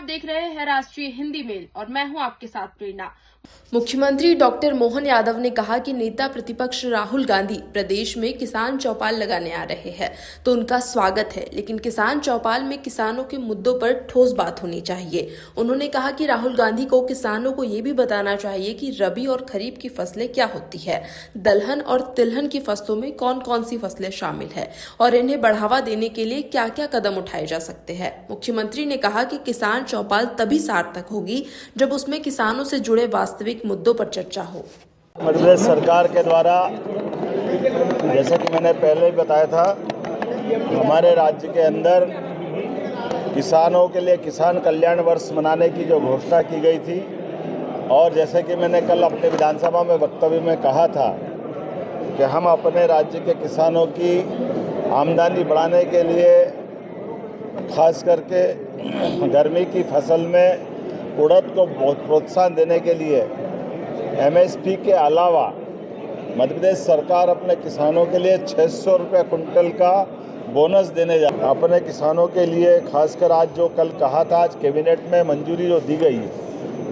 देख रहे हैं राष्ट्रीय हिंदी मेल और मैं हूं आपके साथ प्रेरणा। मुख्यमंत्री डॉक्टर मोहन यादव ने कहा कि नेता प्रतिपक्ष राहुल गांधी प्रदेश में किसान चौपाल लगाने आ रहे हैं तो उनका स्वागत है, लेकिन किसान चौपाल में किसानों के मुद्दों पर ठोस बात होनी चाहिए। उन्होंने कहा कि राहुल गांधी को किसानों को ये भी बताना चाहिए कि रबी और खरीफ की फसलें क्या होती है, दलहन और तिलहन की फसलों में कौन कौन सी फसलें शामिल है और इन्हें बढ़ावा देने के लिए क्या क्या कदम उठाए जा सकते हैं। मुख्यमंत्री ने कहा कि किसान चौपाल तभी सार्थक होगी जब उसमें किसानों से जुड़े वास्तविक मुद्दों पर चर्चा हो। मध्य प्रदेश सरकार के द्वारा, जैसा कि मैंने पहले ही बताया था, हमारे राज्य के अंदर किसानों के लिए किसान कल्याण वर्ष मनाने की जो घोषणा की गई थी, और जैसे कि मैंने कल अपने विधानसभा में वक्तव्य में कहा था कि हम अपने राज्य के किसानों की आमदनी बढ़ाने के लिए, खास करके गर्मी की फसल में उड़द को बहुत प्रोत्साहन देने के लिए एमएसपी के अलावा मध्य प्रदेश सरकार अपने किसानों के लिए 600 रुपये कुंटल का बोनस देने जा अपने किसानों के लिए। खासकर आज जो कल कहा था, आज कैबिनेट में मंजूरी जो दी गई है।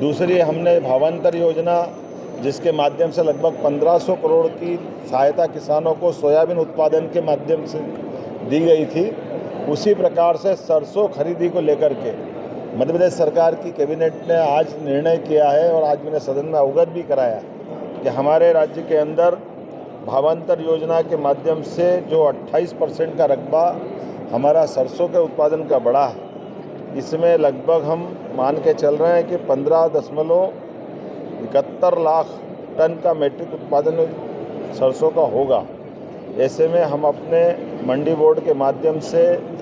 दूसरी, हमने भावांतर योजना, जिसके माध्यम से लगभग 1500 करोड़ की सहायता किसानों को सोयाबीन उत्पादन के माध्यम से दी गई थी। उसी प्रकार से सरसों खरीदी को लेकर के मध्य प्रदेश सरकार की कैबिनेट ने आज निर्णय किया है और आज मैंने सदन में अवगत भी कराया कि हमारे राज्य के अंदर भावांतर योजना के माध्यम से जो 28% का रकबा हमारा सरसों के उत्पादन का बढ़ा है, इसमें लगभग हम मान के चल रहे हैं कि 15.71 लाख टन का मैट्रिक उत्पादन सरसों का होगा। ऐसे में हम अपने मंडी बोर्ड के माध्यम से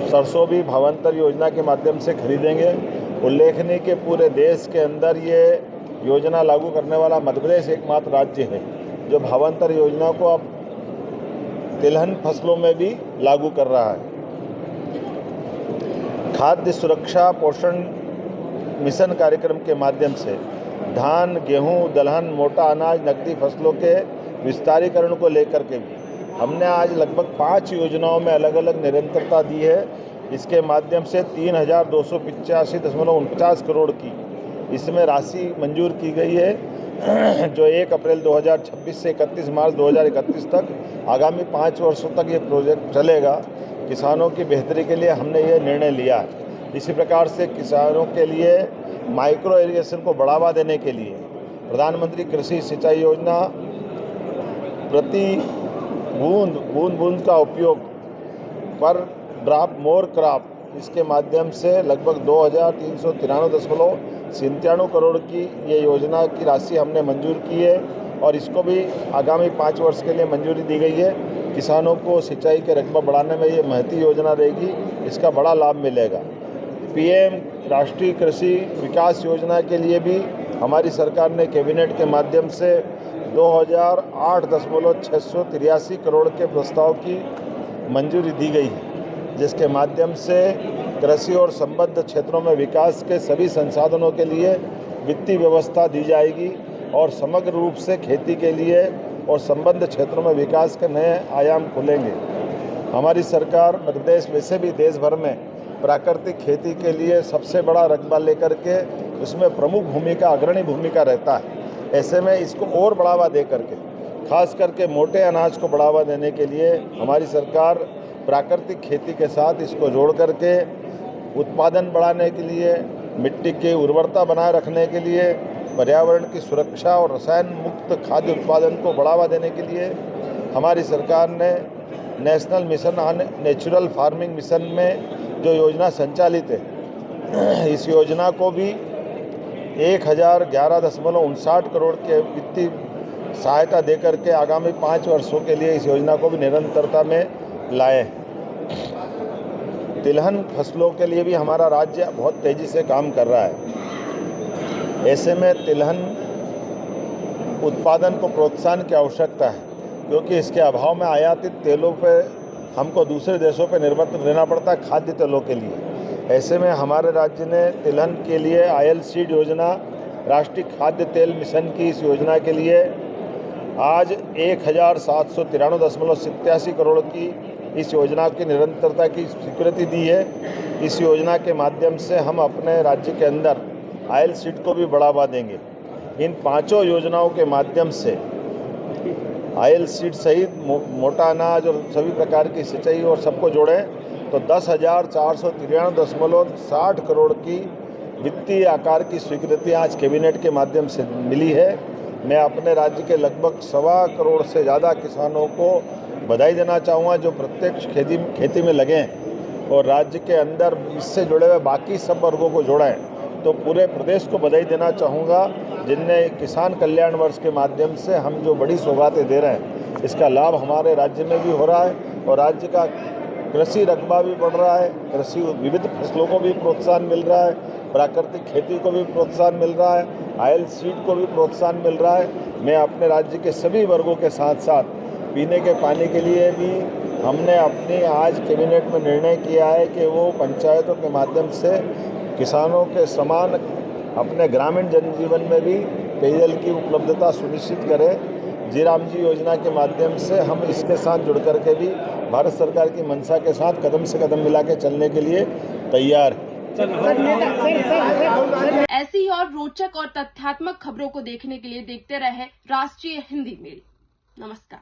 सरसों भी भावांतर योजना के माध्यम से खरीदेंगे। उल्लेखनीय कि पूरे देश के अंदर ये योजना लागू करने वाला मध्य प्रदेश एकमात्र राज्य है जो भावांतर योजना को अब तिलहन फसलों में भी लागू कर रहा है। खाद्य सुरक्षा पोषण मिशन कार्यक्रम के माध्यम से धान, गेहूं, दलहन, मोटा अनाज, नकदी फसलों के विस्तारीकरण को लेकर के भी हमने आज लगभग 5 योजनाओं में अलग अलग निरंतरता दी है। इसके माध्यम से 3285.49 करोड़ की इसमें राशि मंजूर की गई है, जो 1 अप्रैल 2026 से 31 मार्च 2031 तक आगामी 5 वर्षों तक ये प्रोजेक्ट चलेगा। किसानों की बेहतरी के लिए हमने ये निर्णय लिया है। इसी प्रकार से किसानों के लिए माइक्रो इरिगेशन को बढ़ावा देने के लिए प्रधानमंत्री कृषि सिंचाई योजना, प्रति बूंद का उपयोग पर ड्रॉप मोर क्रॉप, इसके माध्यम से लगभग 2393.97 करोड़ की ये योजना की राशि हमने मंजूर की है और इसको भी आगामी 5 वर्ष के लिए मंजूरी दी गई है। किसानों को सिंचाई के रकबा बढ़ाने में ये महती योजना रहेगी, इसका बड़ा लाभ मिलेगा। पीएम राष्ट्रीय कृषि विकास योजना के लिए भी हमारी सरकार ने कैबिनेट के माध्यम से 2008.683 करोड़ के प्रस्ताव की मंजूरी दी गई है, जिसके माध्यम से कृषि और संबद्ध क्षेत्रों में विकास के सभी संसाधनों के लिए वित्तीय व्यवस्था दी जाएगी और समग्र रूप से खेती के लिए और संबद्ध क्षेत्रों में विकास के नए आयाम खुलेंगे। हमारी सरकार मध्य प्रदेश वैसे भी देश भर में प्राकृतिक खेती के लिए सबसे बड़ा रकबा लेकर के उसमें प्रमुख भूमिका, अग्रणी भूमिका रहता है। ऐसे में इसको और बढ़ावा दे करके, खास करके मोटे अनाज को बढ़ावा देने के लिए हमारी सरकार प्राकृतिक खेती के साथ इसको जोड़ करके उत्पादन बढ़ाने के लिए, मिट्टी की उर्वरता बनाए रखने के लिए, पर्यावरण की सुरक्षा और रसायन मुक्त खाद्य उत्पादन को बढ़ावा देने के लिए हमारी सरकार ने national mission on natural farming mission में जो योजना संचालित है, इस योजना को भी 1011.59 करोड़ के वित्तीय सहायता देकर के आगामी 5 वर्षों के लिए इस योजना को भी निरंतरता में लाए। तिलहन फसलों के लिए भी हमारा राज्य बहुत तेज़ी से काम कर रहा है। ऐसे में तिलहन उत्पादन को प्रोत्साहन की आवश्यकता है, क्योंकि इसके अभाव में आयातित तेलों पर हमको दूसरे देशों पर निर्भर रहना पड़ता है खाद्य तेलों के लिए। ऐसे में हमारे राज्य ने तिलहन के लिए आयल सीड योजना, राष्ट्रीय खाद्य तेल मिशन की इस योजना के लिए आज 1793.87 करोड़ की इस योजना की निरंतरता की स्वीकृति दी है। इस योजना के माध्यम से हम अपने राज्य के अंदर ऑयल सीड को भी बढ़ावा देंगे। इन 5 योजनाओं के माध्यम से ऑयल सीड सहित मोटा अनाज और सभी प्रकार की सिंचाई और सबको जोड़ें तो 10,493.60 करोड़ की वित्तीय आकार की स्वीकृति आज कैबिनेट के माध्यम से मिली है। मैं अपने राज्य के लगभग 1.25 करोड़ से ज़्यादा किसानों को बधाई देना चाहूँगा जो प्रत्यक्ष खेती में लगे हैं और राज्य के अंदर इससे जुड़े हुए बाकी सब वर्गों को जोड़ा है। तो पूरे प्रदेश को बधाई देना चाहूँगा जिनने किसान कल्याण वर्ष के माध्यम से हम जो बड़ी सौगातें दे रहे हैं इसका लाभ हमारे राज्य में भी हो रहा है और राज्य का कृषि रकबा भी बढ़ रहा है, कृषि विविध फसलों को भी प्रोत्साहन मिल रहा है, प्राकृतिक खेती को भी प्रोत्साहन मिल रहा है, ऑयल सीड को भी प्रोत्साहन मिल रहा है। मैं अपने राज्य के सभी वर्गों के साथ साथ पीने के पानी के लिए भी हमने अपनी आज कैबिनेट में निर्णय किया है कि वो पंचायतों के माध्यम से किसानों के समान अपने ग्रामीण जनजीवन में भी पेयजल की उपलब्धता सुनिश्चित करें। जी राम जी योजना के माध्यम से हम इसके साथ जुड़ करके भी भारत सरकार की मंशा के साथ कदम से कदम मिला के चलने के लिए तैयार हैं। ऐसी ही और रोचक और तथ्यात्मक खबरों को देखने के लिए देखते रहे राष्ट्रीय हिंदी मेल। नमस्कार।